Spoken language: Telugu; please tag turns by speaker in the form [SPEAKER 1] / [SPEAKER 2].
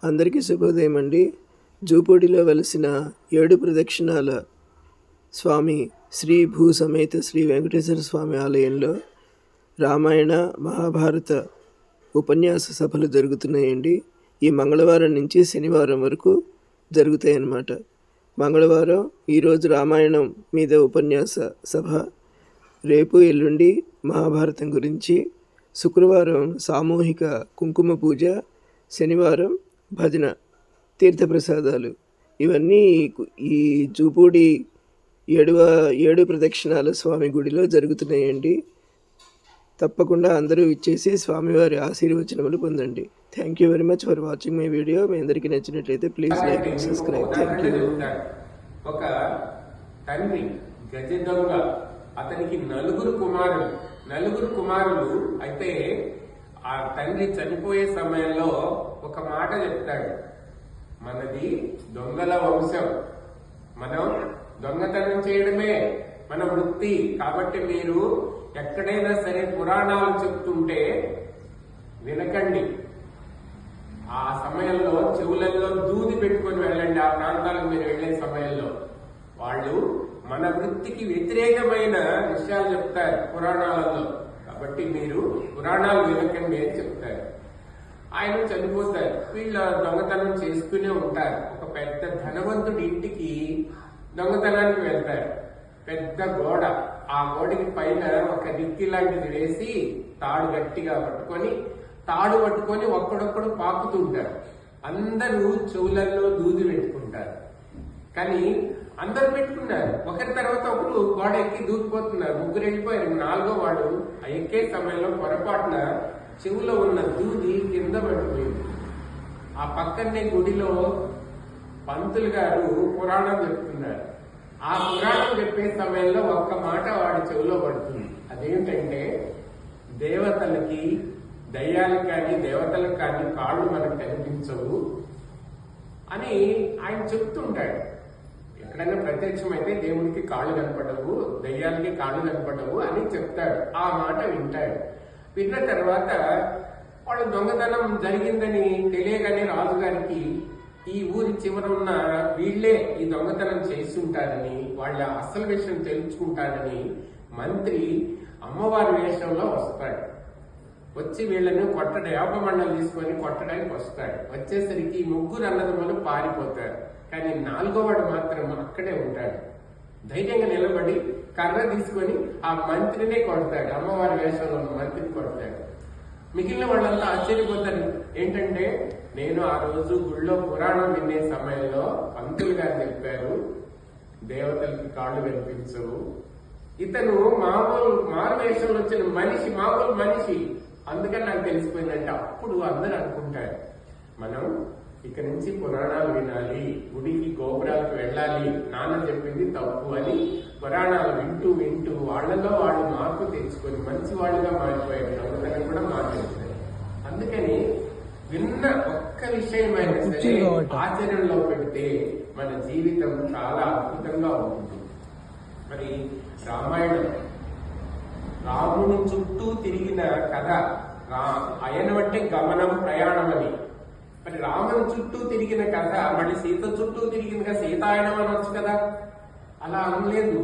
[SPEAKER 1] అందరికీ శుభోదయం అండి. జూపూడిలో వెలసిన 7 ప్రదక్షిణాల స్వామి శ్రీ భూ సమేత శ్రీ వెంకటేశ్వర స్వామి ఆలయంలో రామాయణ మహాభారత ఉపన్యాస సభలు జరుగుతున్నాయండి. ఈ మంగళవారం నుంచి శనివారం వరకు జరుగుతాయన్నమాట. మంగళవారం ఈరోజు రామాయణం మీద ఉపన్యాస సభ, రేపు ఎల్లుండి మహాభారతం గురించి, శుక్రవారం సామూహిక కుంకుమ పూజ, శనివారం భజన, తీర్థప్రసాదాలు ఇవన్నీ ఈ జూపూడి 7 ప్రదక్షిణాల స్వామి గుడిలో జరుగుతున్నాయండి. తప్పకుండా అందరూ ఇచ్చేసి స్వామివారి ఆశీర్వచనములు పొందండి. Thank you very much for watching my video. మీ అందరికీ నచ్చినట్లయితే please like and subscribe. Thank you.
[SPEAKER 2] ఒక తండ్రి గజ దొంగ, అతనికి నలుగురు కుమారులు అయితే ఆ తండ్రి చనిపోయే సమయంలో ఒక మాట చెప్తాడు, మనది దొంగల వంశం, మనం దొంగతనం చేయడమే మన వృత్తి, కాబట్టి మీరు ఎక్కడైనా సరే పురాణాలు చెప్తుంటే వినకండి. ఆ సమయంలో చెవులలో దూది పెట్టుకొని వెళ్ళండి. ఆ ప్రాంతాలకు మీరు వెళ్లే సమయంలో వాళ్ళు మన వృత్తికి వ్యతిరేకమైన విషయాలు చెప్తారు పురాణాలలో, కాబట్టి మీరు పురాణాలు వినకండి అని చెప్తారు. ఆయన చనిపోతారు. వీళ్ళు దొంగతనం చేస్తూనే ఉంటారు. ఒక పెద్ద ధనవంతుడి ఇంటికి దొంగతనానికి వెళ్తారు. పెద్ద గోడ, ఆ గోడకి పైన ఒక రిక్కి లాంటిది వేసి తాడు గట్టిగా పట్టుకొని ఒక్కడొక్కడు పాకుతుంటారు. అందరూ చెవులలో దూది పెట్టుకుంటారు. కానీ అందరూ పెట్టుకున్నారు. ఒకరి తర్వాత ఒకరు గోడ ఎక్కి దూకిపోతున్నారు. ముగ్గురు వెళ్ళిపోయారు. 4వ వాడు ఆ ఎక్కే సమయంలో పొరపాటున చెవులో ఉన్న దూది కింద పడిపోయింది. ఆ పక్కనే గుడిలో పంతులు గారు పురాణం చెప్తున్నారు. ఆ పురాణం చెప్పే సమయంలో ఒక్క మాట వాడి చెవిలో పడుతుంది. అదేంటంటే, దేవతలకి, దయ్యాలకు కానీ దేవతలకు కానీ కాళ్ళు మనకు కనిపించవు అని ఆయన చెప్తుంటాడు. ఎక్కడైనా ప్రత్యక్షమైతే దేవుడికి కాళ్ళు కనపడవు, దయ్యాలకి కాళ్ళు కనపడవు అని చెప్తాడు. ఆ మాట వింటాడు. విన్న తర్వాత వాళ్ళు దొంగతనం జరిగిందని తెలియగానే రాజుగారికి ఈ ఊరి చివర ఉన్న వీళ్లే ఈ దొంగతనం చేస్తుంటారని, వాళ్ళ అసలు విషయం తెలుసుకుంటారని మంత్రి అమ్మవారి వేషంలో వస్తాడు. వచ్చి వీళ్ళని యాపమండలు తీసుకొని కొట్టడానికి వస్తాడు. వచ్చేసరికి 3 అన్నదమ్ములు పారిపోతారు. కానీ 4వ వాడు మాత్రం అక్కడే ఉంటాడు. ధైర్యంగా నిలబడి కర్ర తీసుకొని ఆ మంత్రినే కొడతాడు. అమ్మవారి వేషంలో ఉన్న మంత్రిని కొడతాడు. మిగిలిన వాళ్ళంతా ఆశ్చర్యపోతారు. ఏంటంటే, నేను ఆ రోజు గుళ్ళో పురాణం వినే సమయంలో పంతులు గారు చెప్పారు, దేవతలకి కాళ్ళు కనిపించవు, ఇతను మారు వేషంలో వచ్చిన మామూలు మనిషి, అందుకని నాకు తెలిసిపోయిందంటే అప్పుడు అందరూ అనుకుంటారు, మనం ఇక నుంచి పురాణాలు వినాలి, గుడికి గోపురాలకు వెళ్ళాలి, నాన్న చెప్పింది తప్పు అని పురాణాలు వింటూ వాళ్ళలో వాళ్ళు మార్పు తెచ్చుకొని మంచి వాళ్ళుగా మారిపోయారు. దొంగతనం కూడా మార్చేస్తారు. అందుకని విన్న ఒక్క విషయమైన సరే ఆచరణలో పెడితే మన జీవితం చాలా అద్భుతంగా ఉంటుంది. మరి రామాయణం రాముని చుట్టూ తిరిగిన కథ. అయనం అంటే గమనం, ప్రయాణం అని. మరి రాముని చుట్టూ తిరిగిన కథ, మళ్ళీ సీత చుట్టూ తిరిగిన సీతాయనం అనొచ్చు కదా. అలా అనలేదు.